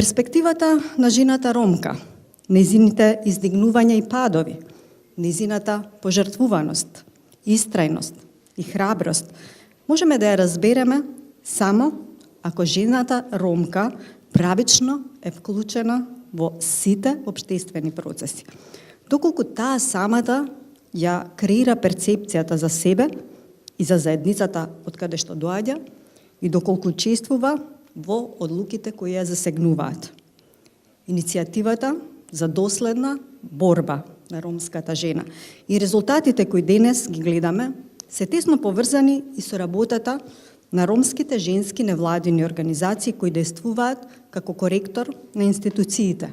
Перспективата на жената ромка, незините издигнувања и падови, незината пожртвуваност, истрајност и храброст, можеме да ја разбереме само ако жената ромка правично е вклучена во сите општествени процеси. Доколку таа самата ја креира перцепцијата за себе и за заедницата од каде што доаѓа и доколку учествува во одлуките кои ја засегнуваат. Иницијативата за доследна борба на ромската жена и резултатите кои денес ги гледаме се тесно поврзани и со работата на ромските женски невладини организации кои действуваат како коректор на институциите.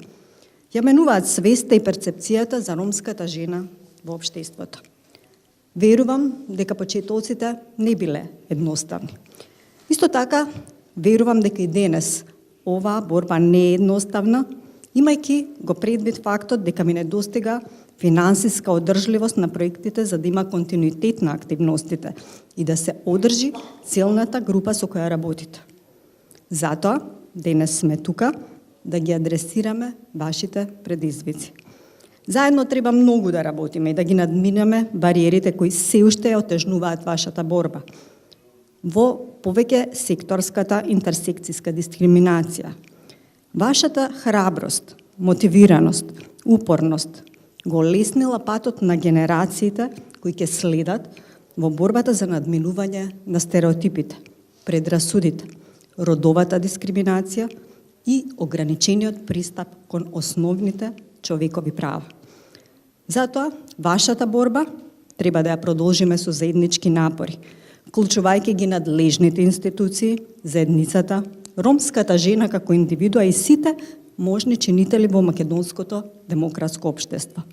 Ја менуваат свеста и перцепцијата за ромската жена во општеството. Верувам дека почетоците не биле едноставни. Исто така, верувам дека и денес оваа борба не е едноставна, имајќи го предвид фактот дека ми недостига финансиска одржливост на проектите за да има континуитет на активностите и да се одржи целната група со која работите. Затоа, денес сме тука да ги адресираме вашите предизвици. Заедно треба многу да работиме и да ги надминеме бариерите кои се уште ја отежнуваат вашата борба. Во повеќе секторската интерсекцијска дискриминација. Вашата храброст, мотивираност, упорност го леснила патот на генерациите кои ќе следат во борбата за надминување на стереотипите, предрасудите, родовата дискриминација и ограничениот пристап кон основните човекови права. Затоа, вашата борба треба да ја продолжиме со заеднички напори, вклучувајќи ги надлежните институции, заедницата, ромската жена како индивидуа и сите можни чинители во македонското демократско општество.